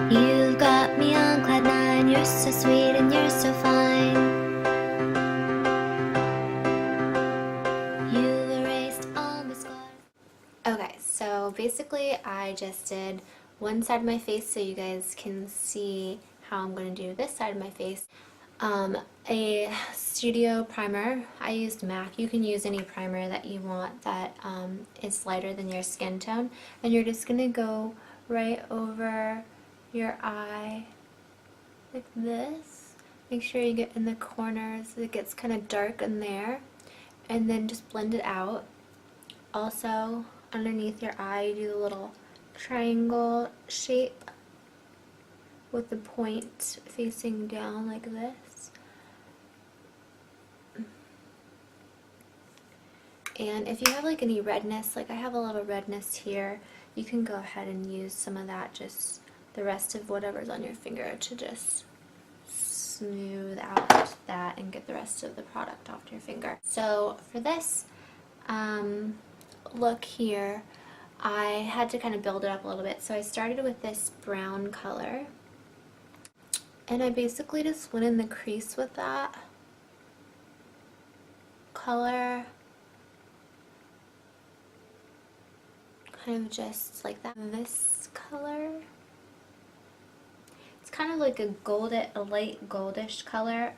You've got me on cloud nine, you're so sweet and you're so fine. You've erased all my scars. Okay, so basically I just did one side of my face so you guys can see how I'm going to do this side of my face. A studio primer. I used MAC. You can use any primer that you want that is lighter than your skin tone. And you're just going to go right over your eye like this. Make sure you get in the corners. It gets kind of dark in there. And then just blend it out. Also, underneath your eye, you do the little triangle shape with the point facing down like this. And if you have like any redness, like I have a little redness here, you can go ahead and use some of that, just the rest of whatever's on your finger, to just smooth out that and get the rest of the product off your finger. So for this look here, I had to kind of build it up a little bit. So I started with this brown color, and I basically just went in the crease with that color, kind of just like that. This color, it's kind of like a light goldish color.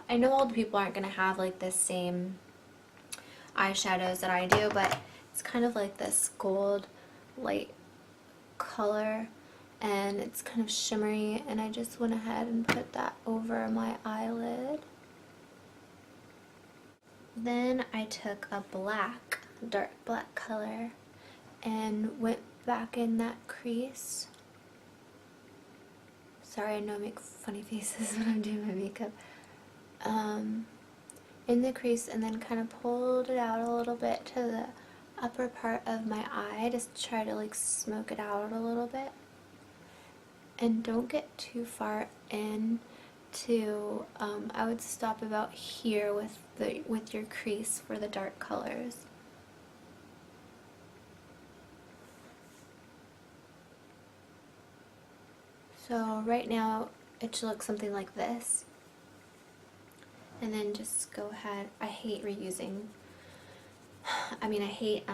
I know all the people aren't going to have like the same eyeshadows that I do, but it's kind of like this gold light color, and it's kind of shimmery, and I just went ahead and put that over my eyelid. Then I took a dark black color, and went back in that crease. Sorry, I know I make funny faces when I'm doing my makeup. In the crease, and then kind of pulled it out a little bit to the upper part of my eye, just try to like smoke it out a little bit. And don't get too far in to, I would stop about here with your crease for the dark colors. So right now it should look something like this. And then just go ahead. I hate reusing. I hate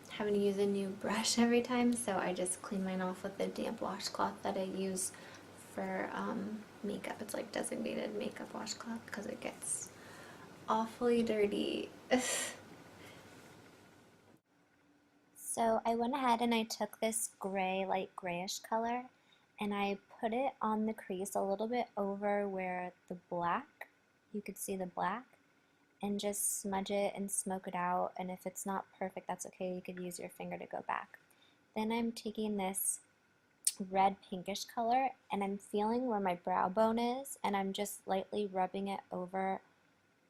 having to use a new brush every time, so I just clean mine off with the damp washcloth that I use for makeup. It's like designated makeup washcloth because it gets awfully dirty. So I went ahead and I took this light grayish color, and I put it on the crease a little bit over where the black, you could see the black, and just smudge it and smoke it out. And if it's not perfect, that's okay. You could use your finger to go back. Then I'm taking this red pinkish color, and I'm feeling where my brow bone is, and I'm just lightly rubbing it over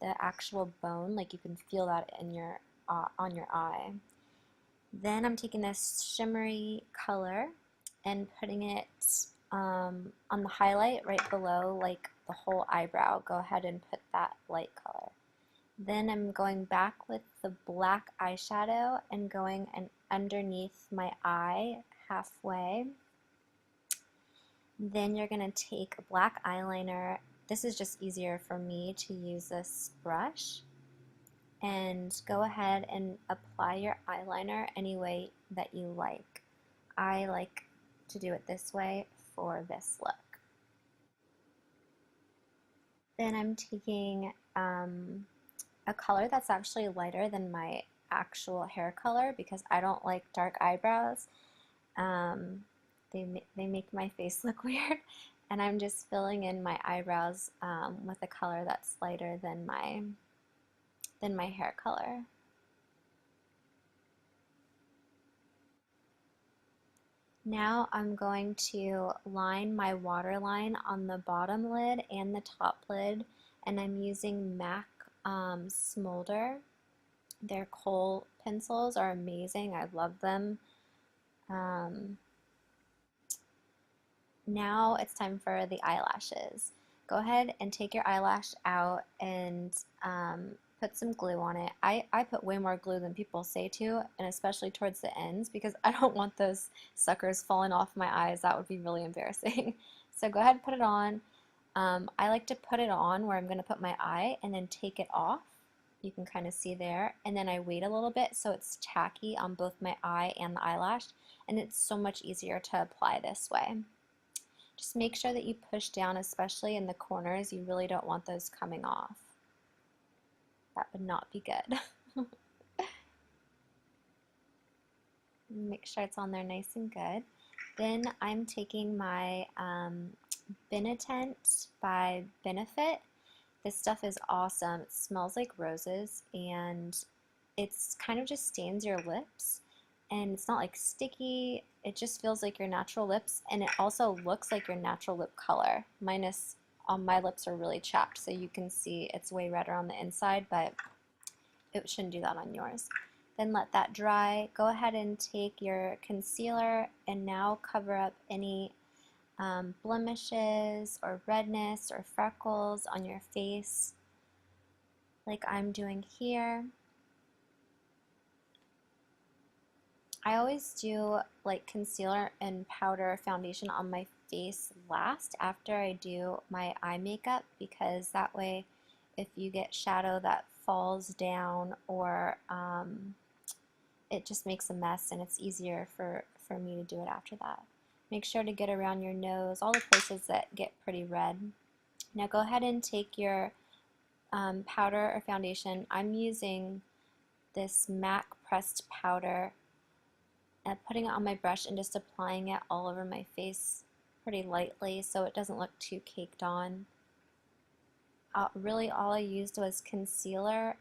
the actual bone, like you can feel that in your on your eye. Then I'm taking this shimmery color and putting it on the highlight right below, like the whole eyebrow. Go ahead and put that light color. Then I'm going back with the black eyeshadow and going underneath my eye halfway. Then you're going to take a black eyeliner. This is just easier for me to use this brush. And go ahead and apply your eyeliner any way that you like. I like to do it this way for this look. Then I'm taking a color that's actually lighter than my actual hair color because I don't like dark eyebrows. They make my face look weird, and I'm just filling in my eyebrows with a color that's lighter than my hair color. Now I'm going to line my waterline on the bottom lid and the top lid, and I'm using MAC Smolder. Their kohl pencils are amazing. I love them. Now it's time for the eyelashes. Go ahead and take your eyelash out and put some glue on it. I put way more glue than people say to, and especially towards the ends because I don't want those suckers falling off my eyes. That would be really embarrassing. So go ahead and put it on. I like to put it on where I'm going to put my eye and then take it off. You can kind of see there. And then I wait a little bit so it's tacky on both my eye and the eyelash. And it's so much easier to apply this way. Just make sure that you push down, especially in the corners. You really don't want those coming off. That would not be good. Make sure it's on there nice and good. Then I'm taking my Benetent by Benefit. This stuff is awesome. It smells like roses and it's kind of just stains your lips, and it's not like sticky. It just feels like your natural lips, and it also looks like your natural lip color, minus my lips are really chapped, so you can see it's way redder on the inside, but it shouldn't do that on yours. Then let that dry. Go ahead and take your concealer and now cover up any blemishes or redness or freckles on your face like I'm doing here. I always do like concealer and powder foundation on my face last after I do my eye makeup, because that way if you get shadow that falls down or it just makes a mess, and it's easier for me to do it after that. Make sure to get around your nose, all the places that get pretty red. Now go ahead and take your powder or foundation. I'm using this MAC pressed powder and putting it on my brush and just applying it all over my face pretty lightly so it doesn't look too caked on. Really all I used was concealer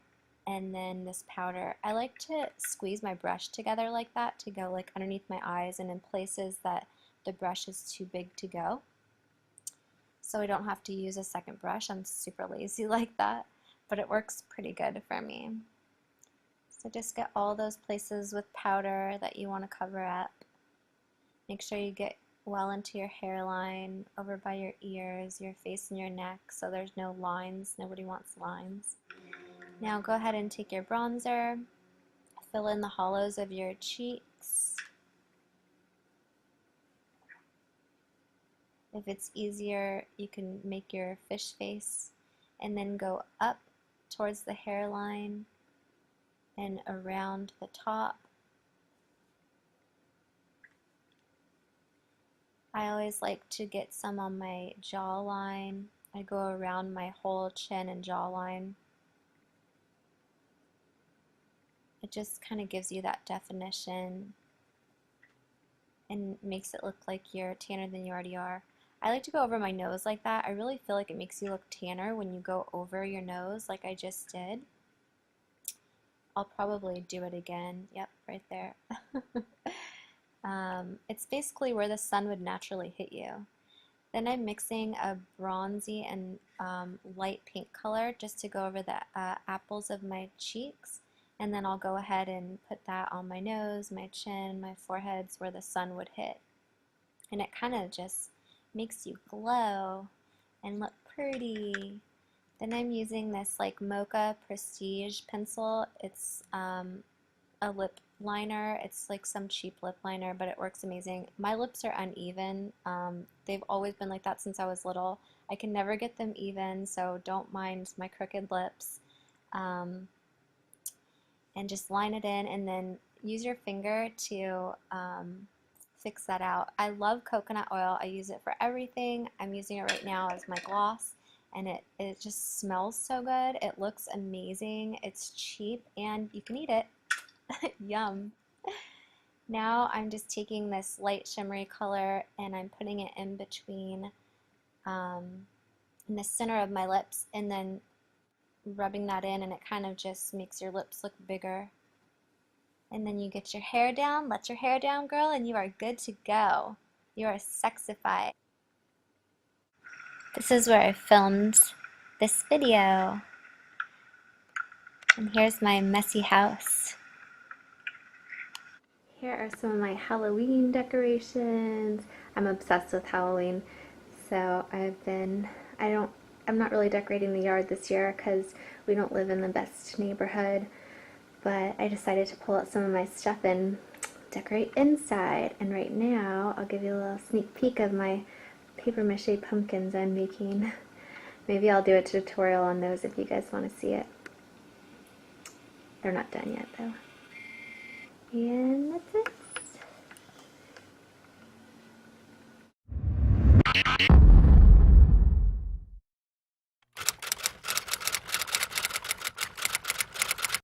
and then this powder. I like to squeeze my brush together like that to go like underneath my eyes and in places that the brush is too big to go, so I don't have to use a second brush. I'm super lazy like that, but it works pretty good for me. So just get all those places with powder that you want to cover up. Make sure you get well into your hairline, over by your ears, your face and your neck, so there's no lines. Nobody wants lines. Now go ahead and take your bronzer, fill in the hollows of your cheeks. If it's easier, you can make your fish face and then go up towards the hairline and around the top. I always like to get some on my jawline. I go around my whole chin and jawline. It just kind of gives you that definition and makes it look like you're tanner than you already are. I like to go over my nose like that. I really feel like it makes you look tanner when you go over your nose like I just did. I'll probably do it again. Yep, right there. It's basically where the sun would naturally hit you. Then I'm mixing a bronzy and light pink color just to go over the apples of my cheeks, and then I'll go ahead and put that on my nose, my chin, my foreheads where the sun would hit. And it kind of just makes you glow and look pretty. Then I'm using this like Mocha Prestige pencil. It's a lip liner. It's like some cheap lip liner, but it works amazing. My lips are uneven. They've always been like that since I was little. I can never get them even, so don't mind my crooked lips. And just line it in and then use your finger to fix that out. I love coconut oil. I use it for everything. I'm using it right now as my gloss, and it just smells so good. It looks amazing. It's cheap and you can eat it. Yum. Now I'm just taking this light shimmery color and I'm putting it in between in the center of my lips and then rubbing that in, and it kind of just makes your lips look bigger. And then you get your hair down, let your hair down, girl, and you are good to go. You are sexified. This is where I filmed this video. And here's my messy house. Here are some of my Halloween decorations. I'm obsessed with Halloween. So I I'm not really decorating the yard this year because we don't live in the best neighborhood, but I decided to pull out some of my stuff and decorate inside. And right now, I'll give you a little sneak peek of my paper mache pumpkins I'm making. Maybe I'll do a tutorial on those if you guys want to see it. They're not done yet though. And that's it.